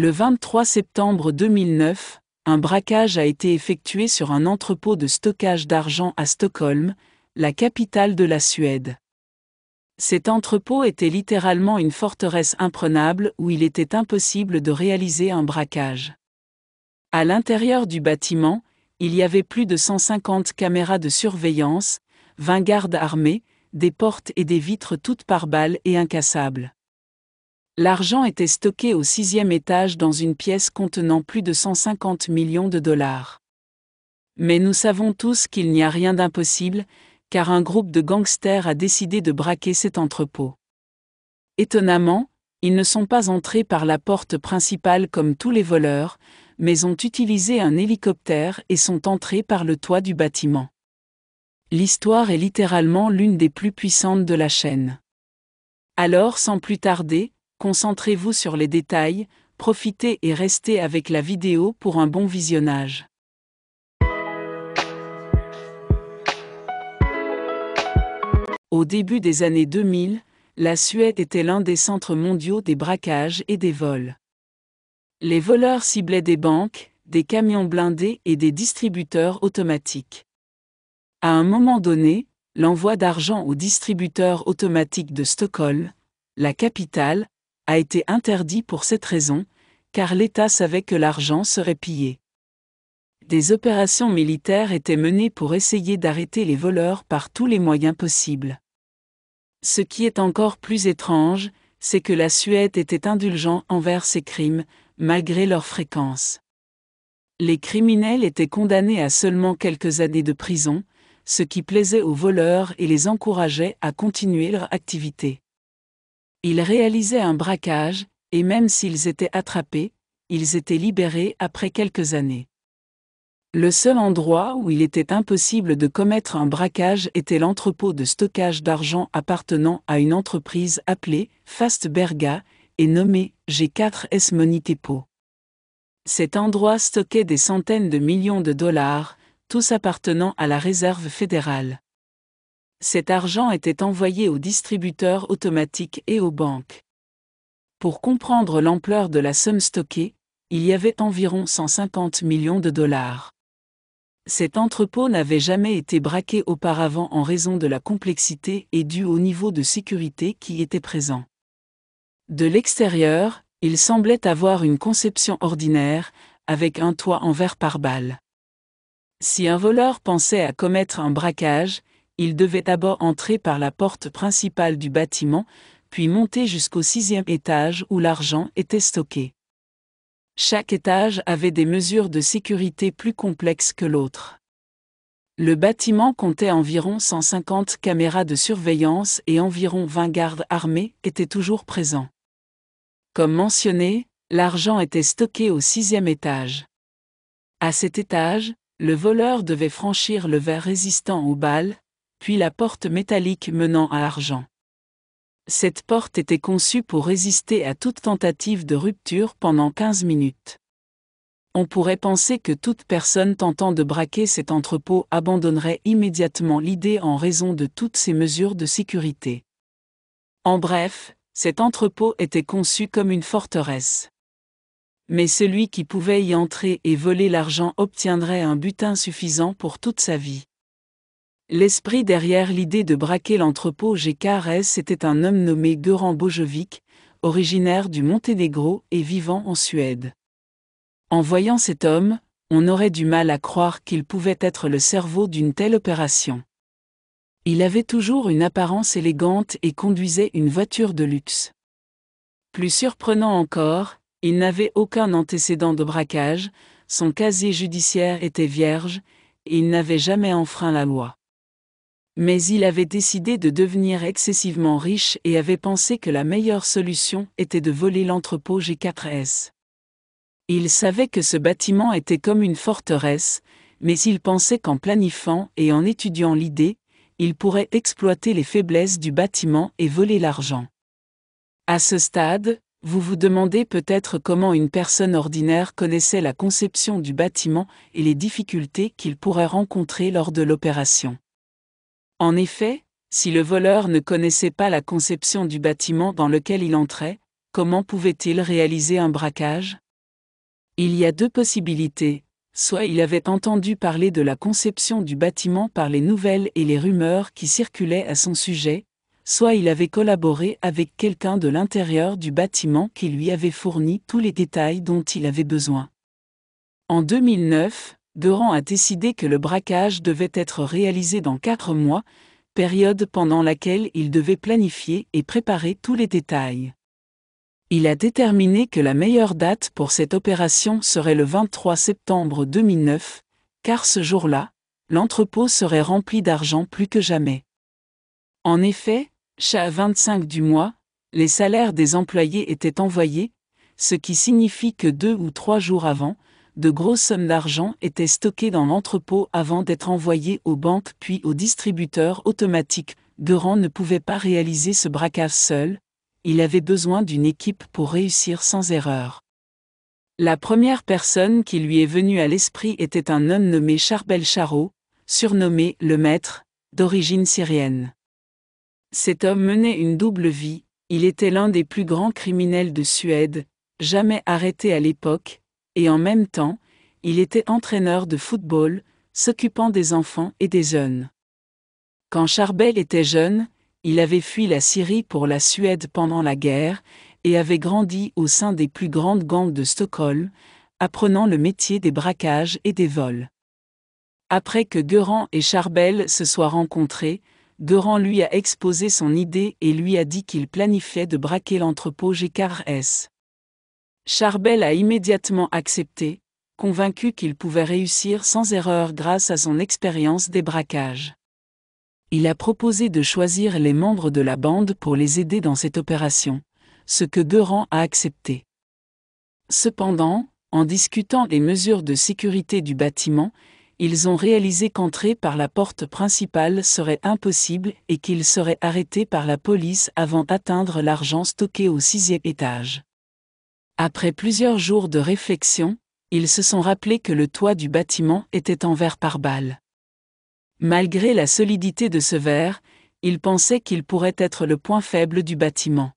Le 23 septembre 2009, un braquage a été effectué sur un entrepôt de stockage d'argent à Stockholm, la capitale de la Suède. Cet entrepôt était littéralement une forteresse imprenable où il était impossible de réaliser un braquage. À l'intérieur du bâtiment, il y avait plus de 150 caméras de surveillance, 20 gardes armés, des portes et des vitres toutes par balles et incassables. L'argent était stocké au 6e étage dans une pièce contenant plus de 150 millions de dollars. Mais nous savons tous qu'il n'y a rien d'impossible, car un groupe de gangsters a décidé de braquer cet entrepôt. Étonnamment, ils ne sont pas entrés par la porte principale comme tous les voleurs, mais ont utilisé un hélicoptère et sont entrés par le toit du bâtiment. L'histoire est littéralement l'une des plus puissantes de la chaîne. Alors, sans plus tarder, concentrez-vous sur les détails, profitez et restez avec la vidéo pour un bon visionnage. Au début des années 2000, la Suède était l'un des centres mondiaux des braquages et des vols. Les voleurs ciblaient des banques, des camions blindés et des distributeurs automatiques. À un moment donné, l'envoi d'argent au distributeur automatique de Stockholm, la capitale, a été interdit pour cette raison, car l'État savait que l'argent serait pillé. Des opérations militaires étaient menées pour essayer d'arrêter les voleurs par tous les moyens possibles. Ce qui est encore plus étrange, c'est que la Suède était indulgente envers ces crimes, malgré leur fréquence. Les criminels étaient condamnés à seulement quelques années de prison, ce qui plaisait aux voleurs et les encourageait à continuer leur activité. Ils réalisaient un braquage, et même s'ils étaient attrapés, ils étaient libérés après quelques années. Le seul endroit où il était impossible de commettre un braquage était l'entrepôt de stockage d'argent appartenant à une entreprise appelée Fastberga et nommée G4S Money Depot. Cet endroit stockait des centaines de millions de dollars, tous appartenant à la Réserve fédérale. Cet argent était envoyé aux distributeurs automatiques et aux banques. Pour comprendre l'ampleur de la somme stockée, il y avait environ 150 millions de dollars. Cet entrepôt n'avait jamais été braqué auparavant en raison de la complexité et dû au niveau de sécurité qui était présent. De l'extérieur, il semblait avoir une conception ordinaire, avec un toit en verre par balle. Si un voleur pensait à commettre un braquage, il devait d'abord entrer par la porte principale du bâtiment, puis monter jusqu'au 6e étage où l'argent était stocké. Chaque étage avait des mesures de sécurité plus complexes que l'autre. Le bâtiment comptait environ 150 caméras de surveillance et environ 20 gardes armés étaient toujours présents. Comme mentionné, l'argent était stocké au 6e étage. À cet étage, le voleur devait franchir le verre résistant aux balles, puis la porte métallique menant à l'argent. Cette porte était conçue pour résister à toute tentative de rupture pendant 15 minutes. On pourrait penser que toute personne tentant de braquer cet entrepôt abandonnerait immédiatement l'idée en raison de toutes ces mesures de sécurité. En bref, cet entrepôt était conçu comme une forteresse. Mais celui qui pouvait y entrer et voler l'argent obtiendrait un butin suffisant pour toute sa vie. L'esprit derrière l'idée de braquer l'entrepôt G4S était un homme nommé Goran Bojovic, originaire du Monténégro et vivant en Suède. En voyant cet homme, on aurait du mal à croire qu'il pouvait être le cerveau d'une telle opération. Il avait toujours une apparence élégante et conduisait une voiture de luxe. Plus surprenant encore, il n'avait aucun antécédent de braquage, son casier judiciaire était vierge, et il n'avait jamais enfreint la loi. Mais il avait décidé de devenir excessivement riche et avait pensé que la meilleure solution était de voler l'entrepôt G4S. Il savait que ce bâtiment était comme une forteresse, mais il pensait qu'en planifiant et en étudiant l'idée, il pourrait exploiter les faiblesses du bâtiment et voler l'argent. À ce stade, vous vous demandez peut-être comment une personne ordinaire connaissait la conception du bâtiment et les difficultés qu'il pourrait rencontrer lors de l'opération. En effet, si le voleur ne connaissait pas la conception du bâtiment dans lequel il entrait, comment pouvait-il réaliser un braquage ? Il y a deux possibilités, soit il avait entendu parler de la conception du bâtiment par les nouvelles et les rumeurs qui circulaient à son sujet, soit il avait collaboré avec quelqu'un de l'intérieur du bâtiment qui lui avait fourni tous les détails dont il avait besoin. En 2009, Guerrand a décidé que le braquage devait être réalisé dans 4 mois, période pendant laquelle il devait planifier et préparer tous les détails. Il a déterminé que la meilleure date pour cette opération serait le 23 septembre 2009, car ce jour-là, l'entrepôt serait rempli d'argent plus que jamais. En effet, chaque 25 du mois, les salaires des employés étaient envoyés, ce qui signifie que 2 ou 3 jours avant, de grosses sommes d'argent étaient stockées dans l'entrepôt avant d'être envoyées aux banques puis aux distributeurs automatiques. Guerrand ne pouvait pas réaliser ce braquage seul, il avait besoin d'une équipe pour réussir sans erreur. La première personne qui lui est venue à l'esprit était un homme nommé Charbel Charot, surnommé le Maître, d'origine syrienne. Cet homme menait une double vie, il était l'un des plus grands criminels de Suède, jamais arrêté à l'époque, et en même temps, il était entraîneur de football, s'occupant des enfants et des jeunes. Quand Charbel était jeune, il avait fui la Syrie pour la Suède pendant la guerre, et avait grandi au sein des plus grandes gangs de Stockholm, apprenant le métier des braquages et des vols. Après que Guerrand et Charbel se soient rencontrés, Guerrand lui a exposé son idée et lui a dit qu'il planifiait de braquer l'entrepôt GKRS. Charbel a immédiatement accepté, convaincu qu'il pouvait réussir sans erreur grâce à son expérience des braquages. Il a proposé de choisir les membres de la bande pour les aider dans cette opération, ce que Guerrand a accepté. Cependant, en discutant des mesures de sécurité du bâtiment, ils ont réalisé qu'entrer par la porte principale serait impossible et qu'ils seraient arrêtés par la police avant d'atteindre l'argent stocké au 6e étage. Après plusieurs jours de réflexion, ils se sont rappelés que le toit du bâtiment était en verre par balle. Malgré la solidité de ce verre, ils pensaient qu'il pourrait être le point faible du bâtiment.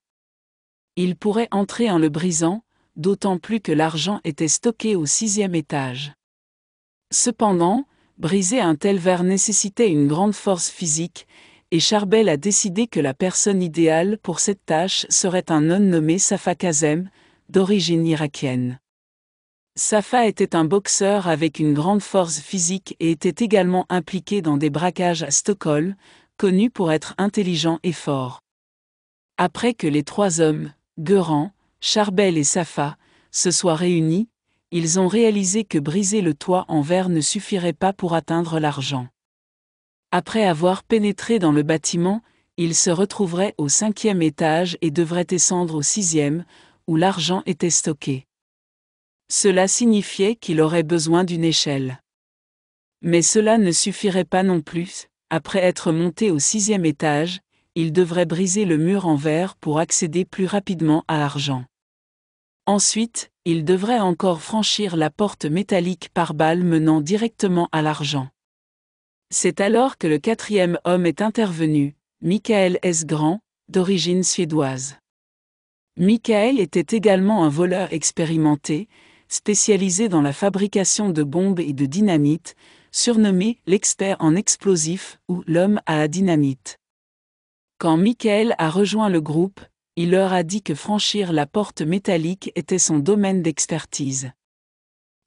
Ils pourraient entrer en le brisant, d'autant plus que l'argent était stocké au 6e étage. Cependant, briser un tel verre nécessitait une grande force physique, et Charbel a décidé que la personne idéale pour cette tâche serait un homme nommé Safa Kazem, d'origine irakienne. Safa était un boxeur avec une grande force physique et était également impliqué dans des braquages à Stockholm, connu pour être intelligent et fort. Après que les 3 hommes, Guerrand, Charbel et Safa, se soient réunis, ils ont réalisé que briser le toit en verre ne suffirait pas pour atteindre l'argent. Après avoir pénétré dans le bâtiment, ils se retrouveraient au 5e étage et devraient descendre au 6e, où l'argent était stocké. Cela signifiait qu'il aurait besoin d'une échelle. Mais cela ne suffirait pas non plus, après être monté au 6e étage, il devrait briser le mur en verre pour accéder plus rapidement à l'argent. Ensuite, il devrait encore franchir la porte métallique par balle menant directement à l'argent. C'est alors que le 4e homme est intervenu, Michael S. Grand, d'origine suédoise. Michael était également un voleur expérimenté, spécialisé dans la fabrication de bombes et de dynamite, surnommé l'expert en explosifs ou l'homme à la dynamite. Quand Michael a rejoint le groupe, il leur a dit que franchir la porte métallique était son domaine d'expertise.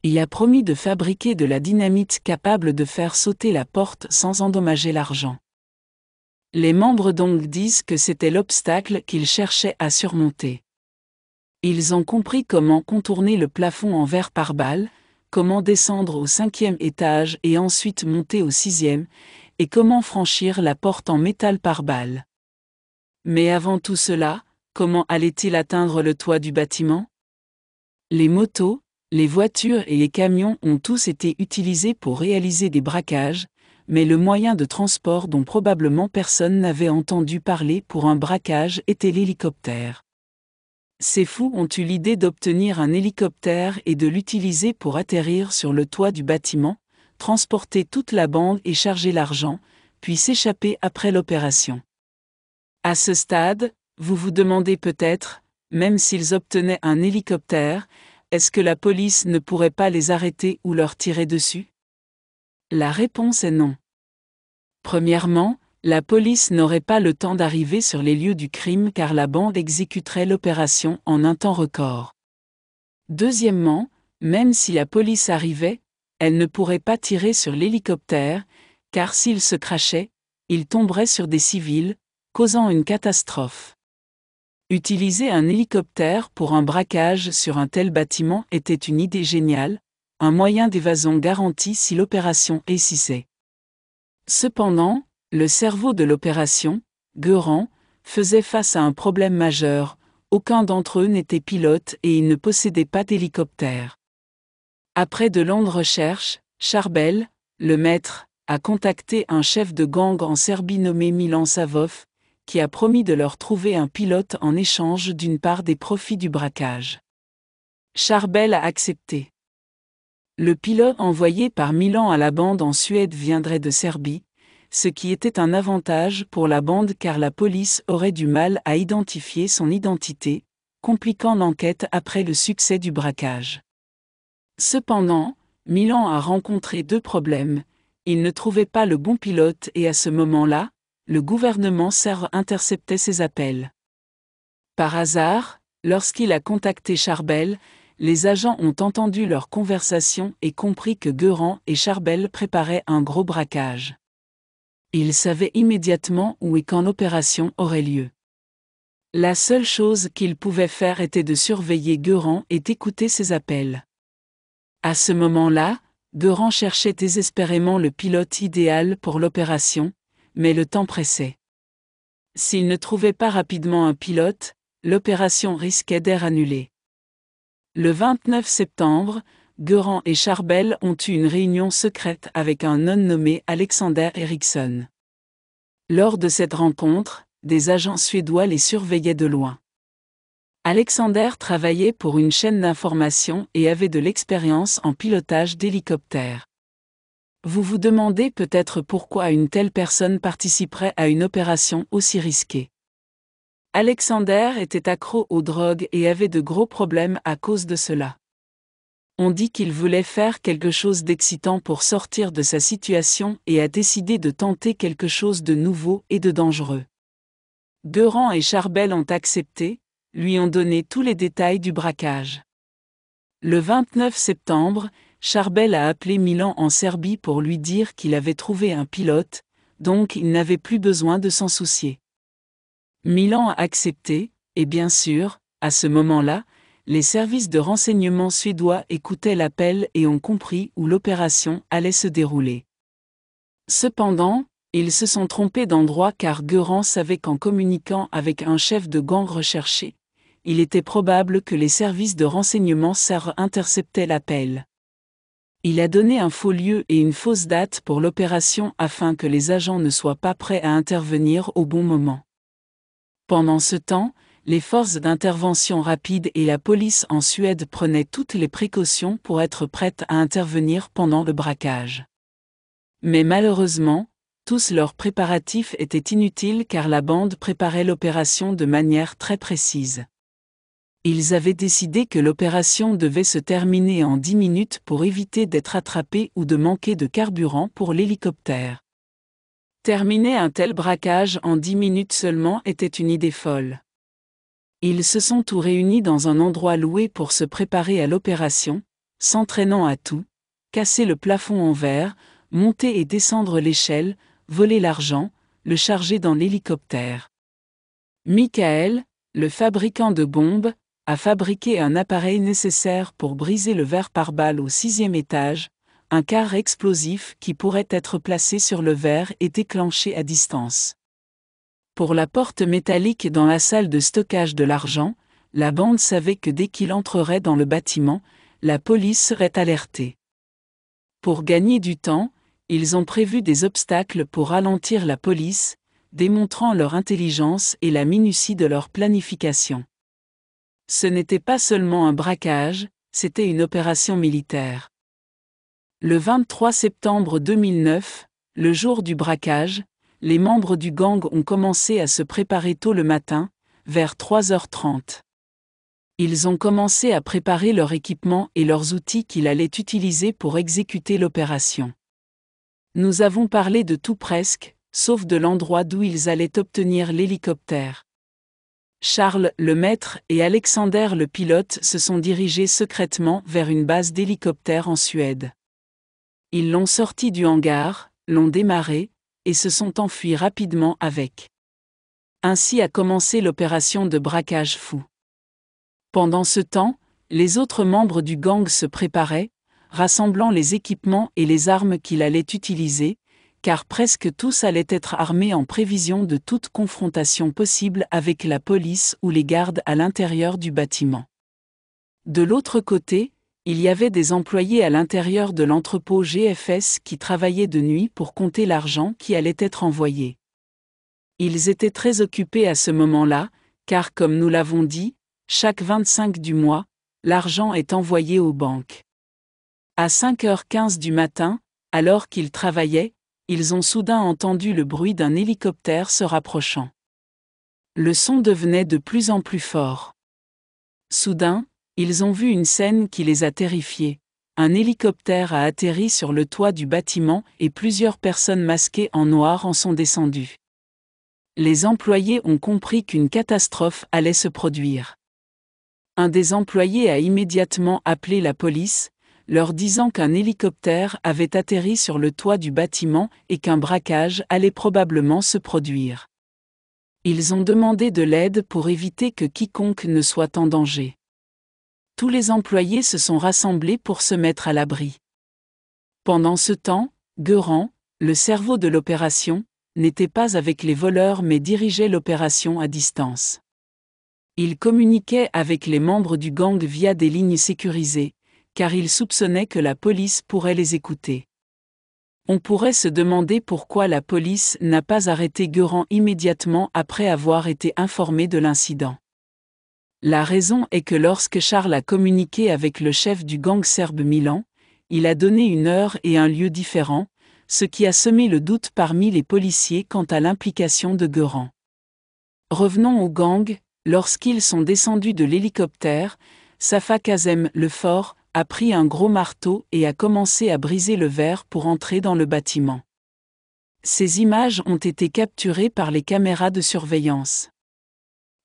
Il a promis de fabriquer de la dynamite capable de faire sauter la porte sans endommager l'argent. Les membres donc disent que c'était l'obstacle qu'ils cherchaient à surmonter. Ils ont compris comment contourner le plafond en verre par balle, comment descendre au 5e étage et ensuite monter au 6e, et comment franchir la porte en métal par balle. Mais avant tout cela, comment allait-il atteindre le toit du bâtiment? Les motos, les voitures et les camions ont tous été utilisés pour réaliser des braquages, mais le moyen de transport dont probablement personne n'avait entendu parler pour un braquage était l'hélicoptère. Ces fous ont eu l'idée d'obtenir un hélicoptère et de l'utiliser pour atterrir sur le toit du bâtiment, transporter toute la bande et charger l'argent, puis s'échapper après l'opération. À ce stade, vous vous demandez peut-être, même s'ils obtenaient un hélicoptère, est-ce que la police ne pourrait pas les arrêter ou leur tirer dessus? La réponse est non. Premièrement, la police n'aurait pas le temps d'arriver sur les lieux du crime car la bande exécuterait l'opération en un temps record. Deuxièmement, même si la police arrivait, elle ne pourrait pas tirer sur l'hélicoptère, car s'il se crachait, il tomberait sur des civils, causant une catastrophe. Utiliser un hélicoptère pour un braquage sur un tel bâtiment était une idée géniale, un moyen d'évasion garanti si l'opération réussissait. Cependant, le cerveau de l'opération, Guerrand, faisait face à un problème majeur, aucun d'entre eux n'était pilote et ils ne possédaient pas d'hélicoptère. Après de longues recherches, Charbel, le maître, a contacté un chef de gang en Serbie nommé Milan Savov, qui a promis de leur trouver un pilote en échange d'une part des profits du braquage. Charbel a accepté. Le pilote envoyé par Milan à la bande en Suède viendrait de Serbie, ce qui était un avantage pour la bande car la police aurait du mal à identifier son identité, compliquant l'enquête après le succès du braquage. Cependant, Milan a rencontré deux problèmes. Il ne trouvait pas le bon pilote et à ce moment-là, le gouvernement serbe interceptait ses appels. Par hasard, lorsqu'il a contacté Charbel, les agents ont entendu leur conversation et compris que Guerrand et Charbel préparaient un gros braquage. Ils savaient immédiatement où et quand l'opération aurait lieu. La seule chose qu'ils pouvaient faire était de surveiller Guerrand et d'écouter ses appels. À ce moment-là, Guerrand cherchait désespérément le pilote idéal pour l'opération, mais le temps pressait. S'il ne trouvait pas rapidement un pilote, l'opération risquait d'être annulée. Le 29 septembre, Guerrand et Charbel ont eu une réunion secrète avec un homme nommé Alexander Eriksson. Lors de cette rencontre, des agents suédois les surveillaient de loin. Alexander travaillait pour une chaîne d'information et avait de l'expérience en pilotage d'hélicoptères. Vous vous demandez peut-être pourquoi une telle personne participerait à une opération aussi risquée. Alexander était accro aux drogues et avait de gros problèmes à cause de cela. On dit qu'il voulait faire quelque chose d'excitant pour sortir de sa situation et a décidé de tenter quelque chose de nouveau et de dangereux. Guerrand et Charbel ont accepté, lui ont donné tous les détails du braquage. Le 29 septembre, Charbel a appelé Milan en Serbie pour lui dire qu'il avait trouvé un pilote, donc il n'avait plus besoin de s'en soucier. Milan a accepté, et bien sûr, à ce moment-là, les services de renseignement suédois écoutaient l'appel et ont compris où l'opération allait se dérouler. Cependant, ils se sont trompés d'endroit car Guerrand savait qu'en communiquant avec un chef de gang recherché, il était probable que les services de renseignement serbes interceptaient l'appel. Il a donné un faux lieu et une fausse date pour l'opération afin que les agents ne soient pas prêts à intervenir au bon moment. Pendant ce temps, les forces d'intervention rapide et la police en Suède prenaient toutes les précautions pour être prêtes à intervenir pendant le braquage. Mais malheureusement, tous leurs préparatifs étaient inutiles car la bande préparait l'opération de manière très précise. Ils avaient décidé que l'opération devait se terminer en 10 minutes pour éviter d'être attrapés ou de manquer de carburant pour l'hélicoptère. Terminer un tel braquage en 10 minutes seulement était une idée folle. Ils se sont tous réunis dans un endroit loué pour se préparer à l'opération, s'entraînant à tout, casser le plafond en verre, monter et descendre l'échelle, voler l'argent, le charger dans l'hélicoptère. Michael, le fabricant de bombes, a fabriqué un appareil nécessaire pour briser le verre par balle au 6e étage, un quart explosif qui pourrait être placé sur le verre et déclenché à distance. Pour la porte métallique dans la salle de stockage de l'argent, la bande savait que dès qu'il entrerait dans le bâtiment, la police serait alertée. Pour gagner du temps, ils ont prévu des obstacles pour ralentir la police, démontrant leur intelligence et la minutie de leur planification. Ce n'était pas seulement un braquage, c'était une opération militaire. Le 23 septembre 2009, le jour du braquage, les membres du gang ont commencé à se préparer tôt le matin, vers 3h30. Ils ont commencé à préparer leur équipement et leurs outils qu'ils allaient utiliser pour exécuter l'opération. Nous avons parlé de tout presque, sauf de l'endroit d'où ils allaient obtenir l'hélicoptère. Charles, le maître, et Alexander, le pilote, se sont dirigés secrètement vers une base d'hélicoptères en Suède. Ils l'ont sorti du hangar, l'ont démarré, et se sont enfuis rapidement avec. Ainsi a commencé l'opération de braquage fou. Pendant ce temps, les autres membres du gang se préparaient, rassemblant les équipements et les armes qu'il allait utiliser, car presque tous allaient être armés en prévision de toute confrontation possible avec la police ou les gardes à l'intérieur du bâtiment. De l'autre côté, il y avait des employés à l'intérieur de l'entrepôt GFS qui travaillaient de nuit pour compter l'argent qui allait être envoyé. Ils étaient très occupés à ce moment-là, car comme nous l'avons dit, chaque 25 du mois, l'argent est envoyé aux banques. À 5h15 du matin, alors qu'ils travaillaient, ils ont soudain entendu le bruit d'un hélicoptère se rapprochant. Le son devenait de plus en plus fort. Soudain, ils ont vu une scène qui les a terrifiés. Un hélicoptère a atterri sur le toit du bâtiment et plusieurs personnes masquées en noir en sont descendues. Les employés ont compris qu'une catastrophe allait se produire. Un des employés a immédiatement appelé la police, leur disant qu'un hélicoptère avait atterri sur le toit du bâtiment et qu'un braquage allait probablement se produire. Ils ont demandé de l'aide pour éviter que quiconque ne soit en danger. Tous les employés se sont rassemblés pour se mettre à l'abri. Pendant ce temps, Göran, le cerveau de l'opération, n'était pas avec les voleurs mais dirigeait l'opération à distance. Il communiquait avec les membres du gang via des lignes sécurisées, car il soupçonnait que la police pourrait les écouter. On pourrait se demander pourquoi la police n'a pas arrêté Göran immédiatement après avoir été informé de l'incident. La raison est que lorsque Charles a communiqué avec le chef du gang serbe Milan, il a donné une heure et un lieu différents, ce qui a semé le doute parmi les policiers quant à l'implication de Göran. Revenons au gang. Lorsqu'ils sont descendus de l'hélicoptère, Safa Kazem, le fort, a pris un gros marteau et a commencé à briser le verre pour entrer dans le bâtiment. Ces images ont été capturées par les caméras de surveillance.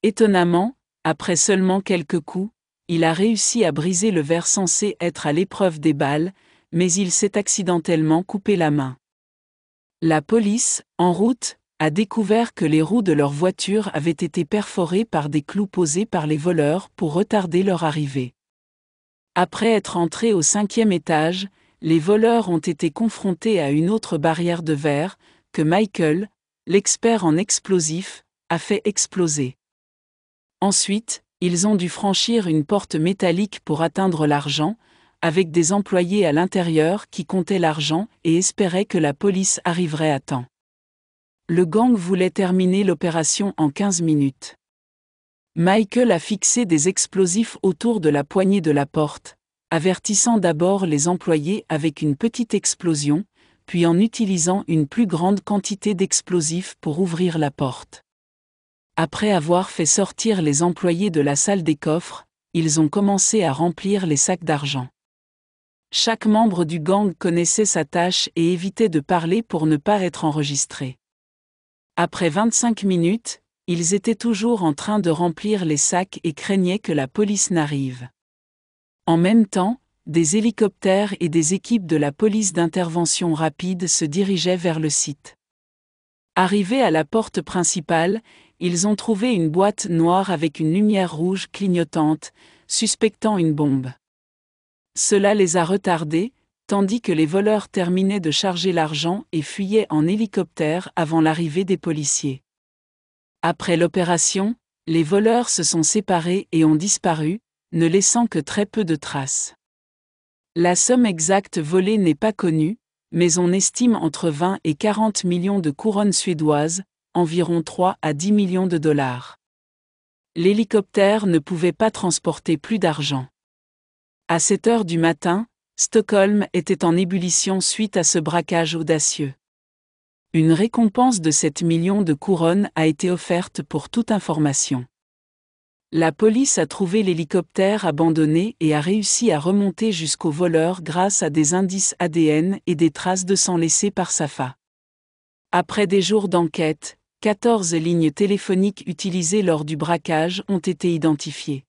Étonnamment, après seulement quelques coups, il a réussi à briser le verre censé être à l'épreuve des balles, mais il s'est accidentellement coupé la main. La police, en route, a découvert que les roues de leur voiture avaient été perforées par des clous posés par les voleurs pour retarder leur arrivée. Après être entrés au 5e étage, les voleurs ont été confrontés à une autre barrière de verre, que Michael, l'expert en explosifs, a fait exploser. Ensuite, ils ont dû franchir une porte métallique pour atteindre l'argent, avec des employés à l'intérieur qui comptaient l'argent et espéraient que la police arriverait à temps. Le gang voulait terminer l'opération en 15 minutes. Michael a fixé des explosifs autour de la poignée de la porte, avertissant d'abord les employés avec une petite explosion, puis en utilisant une plus grande quantité d'explosifs pour ouvrir la porte. Après avoir fait sortir les employés de la salle des coffres, ils ont commencé à remplir les sacs d'argent. Chaque membre du gang connaissait sa tâche et évitait de parler pour ne pas être enregistré. Après 25 minutes, ils étaient toujours en train de remplir les sacs et craignaient que la police n'arrive. En même temps, des hélicoptères et des équipes de la police d'intervention rapide se dirigeaient vers le site. Arrivés à la porte principale, ils ont trouvé une boîte noire avec une lumière rouge clignotante, suspectant une bombe. Cela les a retardés, tandis que les voleurs terminaient de charger l'argent et fuyaient en hélicoptère avant l'arrivée des policiers. Après l'opération, les voleurs se sont séparés et ont disparu, ne laissant que très peu de traces. La somme exacte volée n'est pas connue, mais on estime entre 20 et 40 millions de couronnes suédoises, environ 3 à 10 millions de dollars. L'hélicoptère ne pouvait pas transporter plus d'argent. À 7 heures du matin, Stockholm était en ébullition suite à ce braquage audacieux. Une récompense de 7 millions de couronnes a été offerte pour toute information. La police a trouvé l'hélicoptère abandonné et a réussi à remonter jusqu'au voleur grâce à des indices ADN et des traces de sang laissées par Safa. Après des jours d'enquête, 14 lignes téléphoniques utilisées lors du braquage ont été identifiées.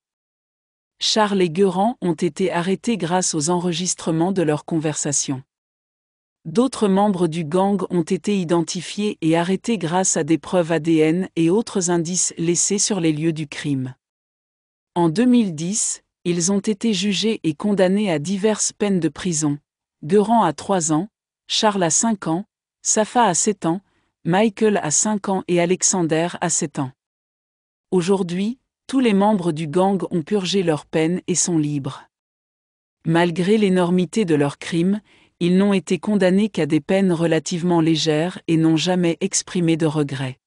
Charles et Guerrand ont été arrêtés grâce aux enregistrements de leurs conversations. D'autres membres du gang ont été identifiés et arrêtés grâce à des preuves ADN et autres indices laissés sur les lieux du crime. En 2010, ils ont été jugés et condamnés à diverses peines de prison. Guerrand à 3 ans, Charles à 5 ans, Safa à 7 ans, Michael à 5 ans et Alexander à 7 ans. Aujourd'hui, tous les membres du gang ont purgé leur peine et sont libres. Malgré l'énormité de leurs crimes, ils n'ont été condamnés qu'à des peines relativement légères et n'ont jamais exprimé de regrets.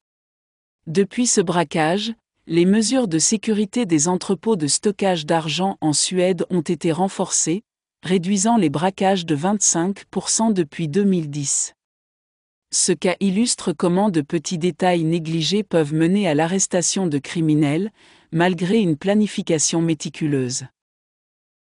Depuis ce braquage, les mesures de sécurité des entrepôts de stockage d'argent en Suède ont été renforcées, réduisant les braquages de 25% depuis 2010. Ce cas illustre comment de petits détails négligés peuvent mener à l'arrestation de criminels, malgré une planification méticuleuse.